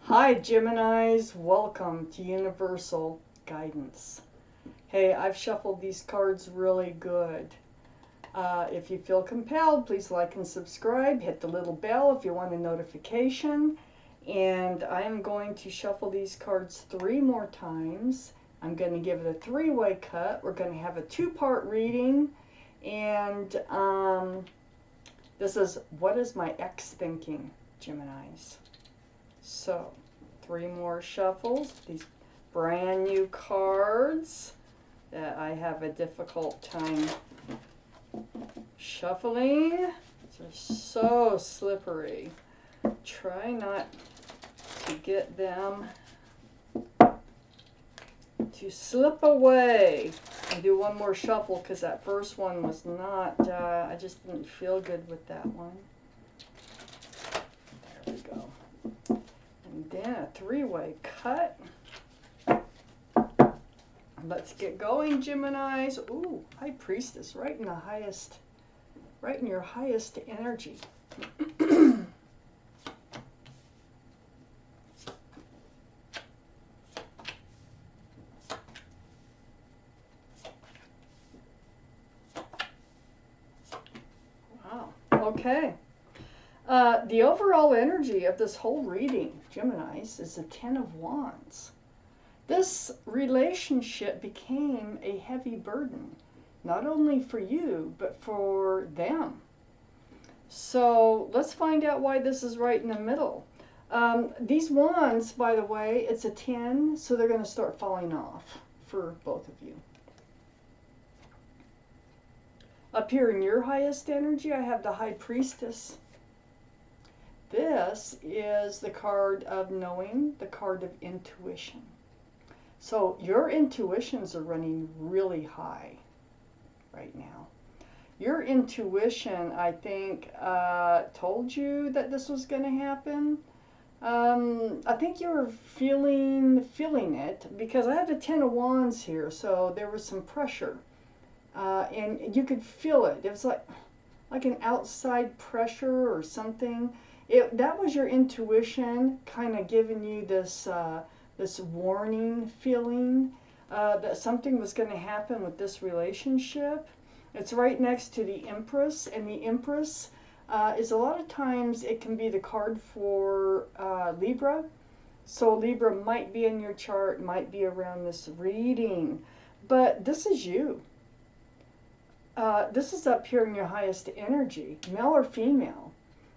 Hi, Geminis. Welcome to Universal Guidance. Hey, I've shuffled these cards really good. If you feel compelled, please like and subscribe. Hit the little bell if you want a notification. And I am going to shuffle these cards 3 more times. I'm going to give it a three-way cut. We're going to have a two-part reading. And this is What is My Ex Thinking, Geminis? So, 3 more shuffles. These brand new cards that I have a difficult time shuffling. They're so slippery. Try not to get them to slip away. And do one more shuffle because that first one was not, I just didn't feel good with that one. There we go. And then a three-way cut. Let's get going, Geminis. Ooh, High Priestess, right in your highest energy. Wow. Okay. The overall energy of this whole reading, Geminis, is the Ten of Wands. This relationship became a heavy burden, not only for you, but for them. So let's find out why this is right in the middle. These wands, by the way, it's a 10, so they're going to start falling off for both of you. Up here in your highest energy, I have the High Priestess. This is the card of knowing, the card of intuition. So your intuitions are running really high right now. Your intuition, I think, told you that this was going to happen. I think you were feeling it because I have the Ten of Wands here, so there was some pressure. And you could feel it. It was like an outside pressure or something. That was your intuition kind of giving you this this warning feeling that something was going to happen with this relationship. It's right next to the Empress, and the Empress is a lot of times it can be the card for Libra. So Libra might be in your chart, might be around this reading, but this is you. This is up here in your highest energy, male or female.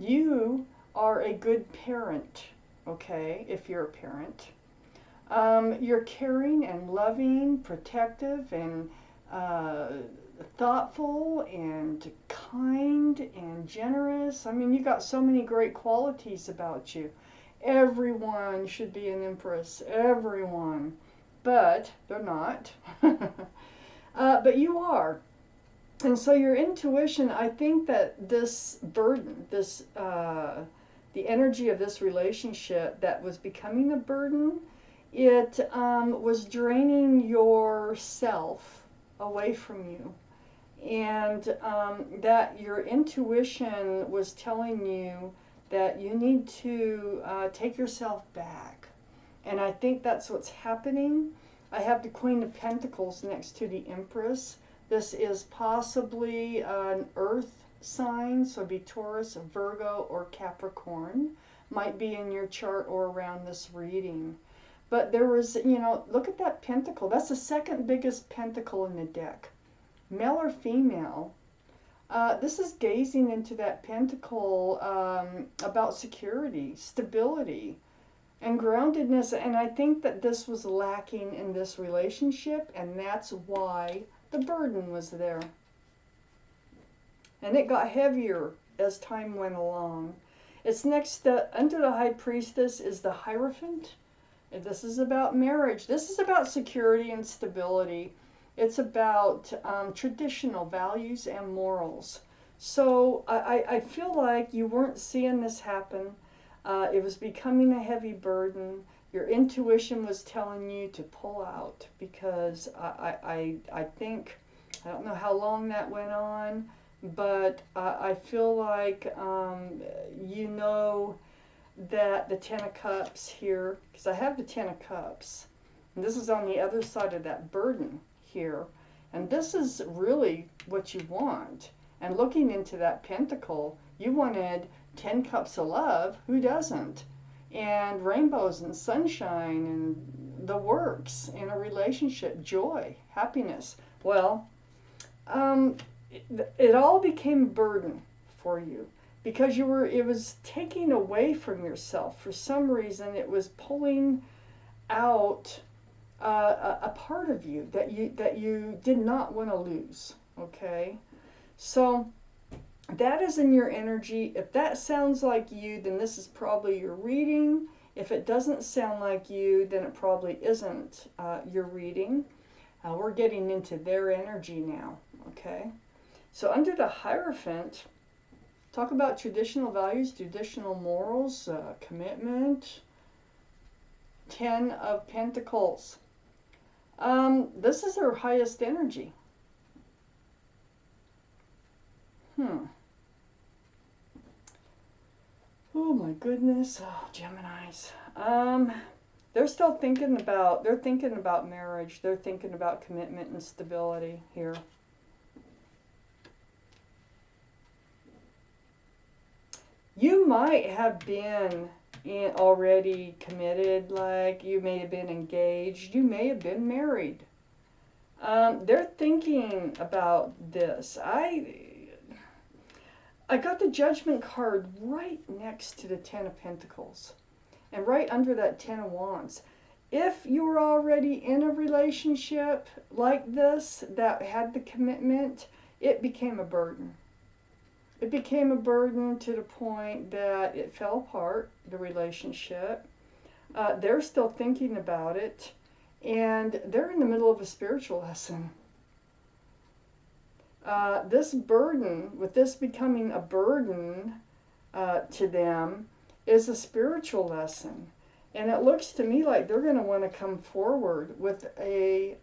You are a good parent, okay, if you're a parent. You're caring and loving, protective, and thoughtful, and kind, and generous. I mean, you got so many great qualities about you. Everyone should be an Empress, everyone. But they're not. But you are. And so your intuition, I think that this burden, the energy of this relationship that was becoming a burden, it was draining yourself away from you. And that your intuition was telling you that you need to take yourself back. And I think that's what's happening. I have the Queen of Pentacles next to the Empress. This is possibly an earth sign, so it'd be Taurus, Virgo, or Capricorn. Might be in your chart or around this reading. But there was, look at that pentacle. That's the second biggest pentacle in the deck. Male or female, this is gazing into that pentacle about security, stability, and groundedness. And I think that this was lacking in this relationship, and that's why the burden was there. And it got heavier as time went along. It's next to, under the High Priestess is the Hierophant. And this is about marriage. This is about security and stability. It's about traditional values and morals. So I feel like you weren't seeing this happen. It was becoming a heavy burden. Your intuition was telling you to pull out because I think, I don't know how long that went on, but I feel like, that the Ten of Cups here, because I have the Ten of Cups, and this is on the other side of that burden here, and this is really what you want. And looking into that pentacle, you wanted 10 cups of love. Who doesn't? And rainbows and sunshine and the works in a relationship, joy, happiness. Well, it all became a burden for you because it was taking away from yourself. For some reason, it was pulling out a part of you that you did not want to lose. Okay, so that is in your energy. If that sounds like you, then this is probably your reading. If it doesn't sound like you, then it probably isn't your reading. We're getting into their energy now. Okay, so under the Hierophant, talk about traditional values, traditional morals, commitment. 10 of Pentacles. This is their highest energy. Oh my goodness. Oh, Geminis. They're still thinking about marriage. They're thinking about commitment and stability here. You might have been already committed, like you may have been engaged, you may have been married. They're thinking about this. I got the Judgment card right next to the Ten of Pentacles and right under that Ten of Wands. If you were already in a relationship like this that had the commitment, it became a burden. It became a burden to the point that it fell apart, the relationship. They're still thinking about it, and they're in the middle of a spiritual lesson. This burden, with this becoming a burden to them, is a spiritual lesson. And it looks to me like they're going to want to come forward with a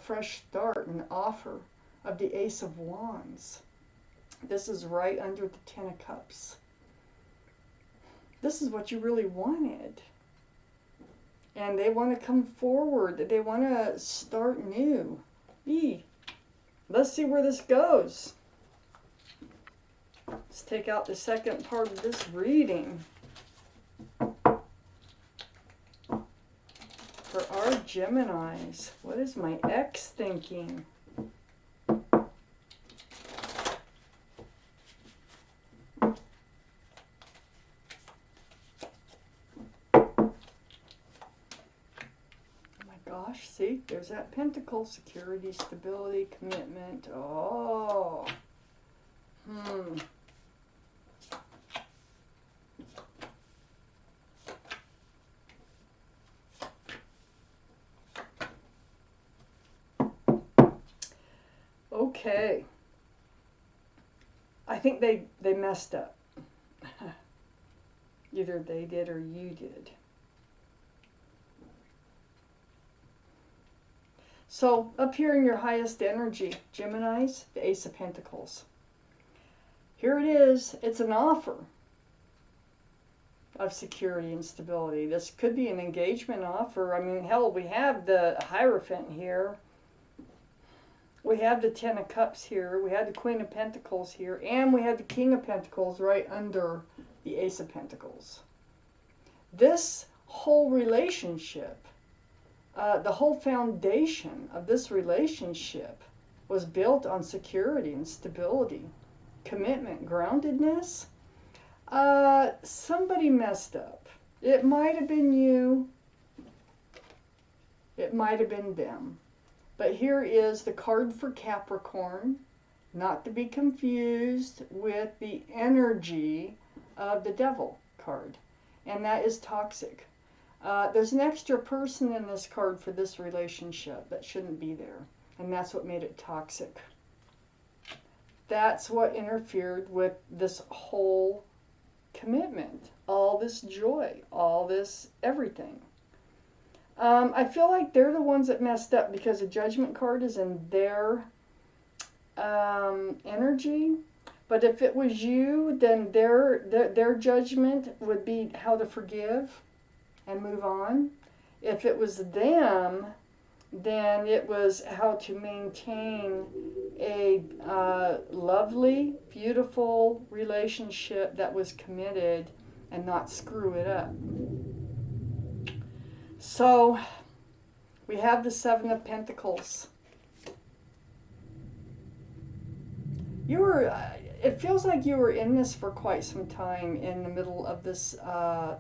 fresh start, an offer of the Ace of Wands. This is right under the Ten of Cups. This is what you really wanted. And they want to come forward. They want to start new. Let's see where this goes. Let's take out the second part of this reading. For our Geminis, what is my ex thinking? Gosh, see, there's that pentacle, security, stability, commitment. Oh. Okay. I think they messed up. Either they did or you did. So, up here in your highest energy, Geminis, the Ace of Pentacles. Here it is. It's an offer of security and stability. This could be an engagement offer. I mean, hell, we have the Hierophant here. We have the Ten of Cups here. We have the Queen of Pentacles here. And we have the King of Pentacles right under the Ace of Pentacles. This whole relationship, the whole foundation of this relationship was built on security and stability, commitment, groundedness. Somebody messed up. It might have been you. It might have been them. But here is the card for Capricorn, not to be confused with the energy of the Devil card. And that is toxic. There's an extra person in this card for this relationship that shouldn't be there. And that's what made it toxic. That's what interfered with this whole commitment. All this joy. All this everything. I feel like they're the ones that messed up because the Judgment card is in their energy. But if it was you, then their judgment would be how to forgive and move on. If it was them, then it was how to maintain a lovely, beautiful relationship that was committed and not screw it up. So we have the Seven of Pentacles. You were, it feels like you were in this for quite some time, in the middle of this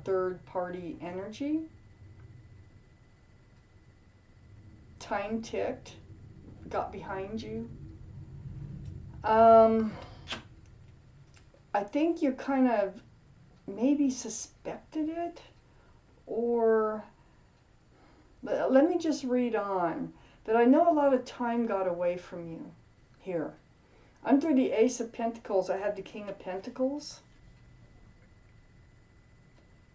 third party energy. Time ticked, got behind you. I think you kind of maybe suspected it, or let me just read on. That I know a lot of time got away from you here. Under the Ace of Pentacles, I have the King of Pentacles.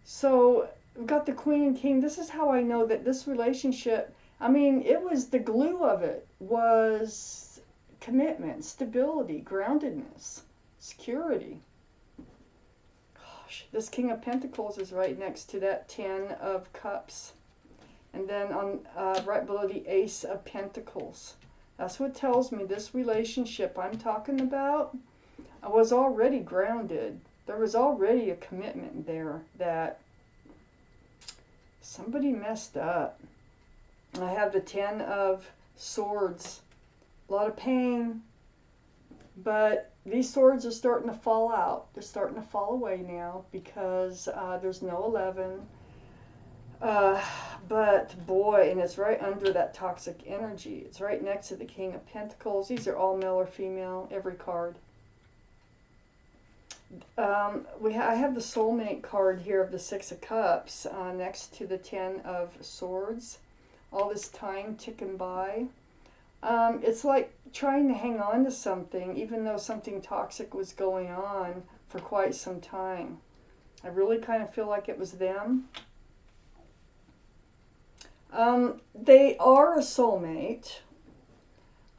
So we've got the Queen and King. This is how I know that this relationship, I mean, it was the glue of it was commitment, stability, groundedness, security. Gosh, this King of Pentacles is right next to that Ten of Cups. And then on right below the Ace of Pentacles. That's what tells me this relationship I'm talking about was already grounded. There was already a commitment there that somebody messed up. I have the Ten of Swords. A lot of pain. But these swords are starting to fall out. They're starting to fall away now because there's no 11. But boy, and it's right under that toxic energy. It's right next to the King of Pentacles. These are all male or female, every card. I have the soulmate card here of the Six of Cups next to the Ten of Swords. All this time ticking by. It's like trying to hang on to something, even though something toxic was going on for quite some time. I really kind of feel like it was them. They are a soulmate.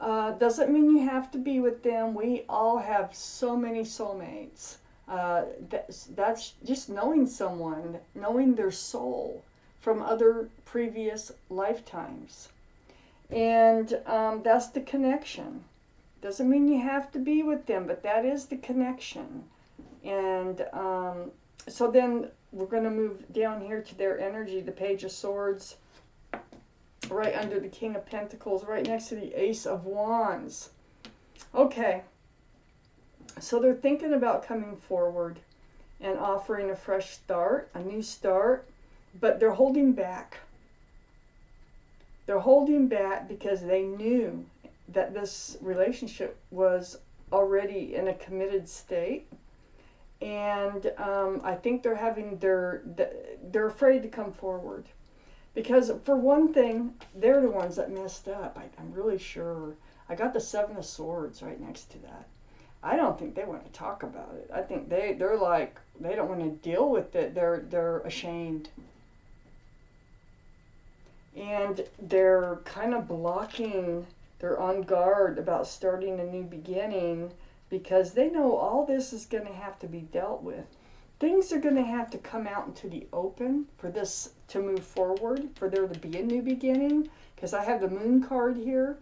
Doesn't mean you have to be with them. We all have so many soulmates. That's just knowing someone, knowing their soul from other previous lifetimes. And that's the connection. Doesn't mean you have to be with them, but that is the connection. And so then we're going to move down here to their energy, the Page of Swords, right under the King of Pentacles, right next to the Ace of Wands. Okay, so they're thinking about coming forward and offering a fresh start, a new start, but they're holding back. They're holding back because they knew that this relationship was already in a committed state. And I think they're having they're afraid to come forward. Because for one thing, they're the ones that messed up. I'm really sure. I got the Seven of Swords right next to that. I don't think they want to talk about it. I think they're like, they don't want to deal with it. They're ashamed. And they're kind of blocking, they're on guard about starting a new beginning because they know all this is going to have to be dealt with. Things are going to have to come out into the open for this to move forward, for there to be a new beginning. Because I have the Moon card here.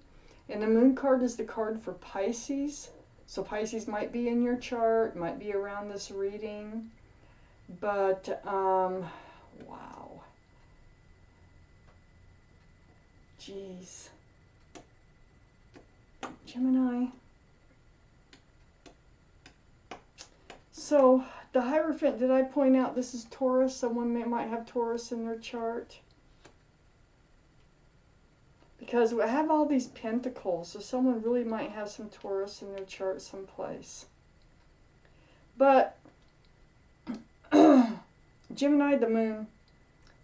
And the Moon card is the card for Pisces. So Pisces might be in your chart, might be around this reading. But, wow. Jeez. Gemini. So, the Hierophant, did I point out this is Taurus? Someone might have Taurus in their chart. Because I have all these pentacles, so someone really might have some Taurus in their chart someplace. But, Gemini, the Moon,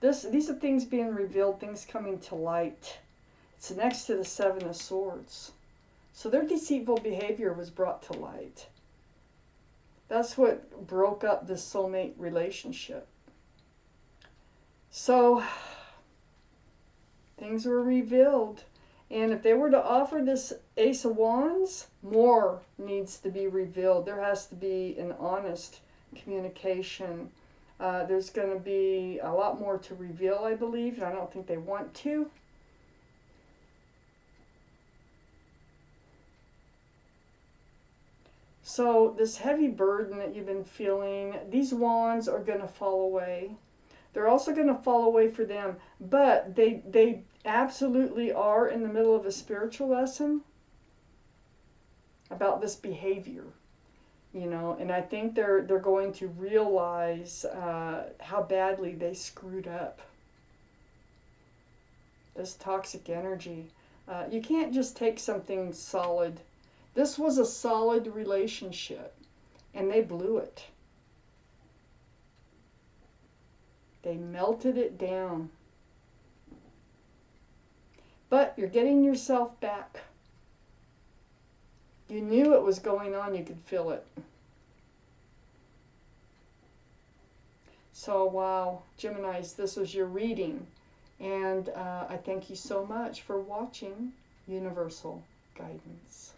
these are things being revealed, things coming to light. It's next to the Seven of Swords. So their deceitful behavior was brought to light. That's what broke up this soulmate relationship. So, things were revealed. And if they were to offer this Ace of Wands, more needs to be revealed. There has to be an honest communication. There's going to be a lot more to reveal, I believe, and I don't think they want to. So this heavy burden that you've been feeling, these wands are going to fall away. They're also going to fall away for them, but they absolutely are in the middle of a spiritual lesson about this behavior, you know, and I think they're going to realize how badly they screwed up. This toxic energy. You can't just take something solid. This was a solid relationship, and they blew it. They melted it down. But you're getting yourself back. You knew it was going on. You could feel it. So, wow, Geminis, this was your reading. And I thank you so much for watching Universal Guidance.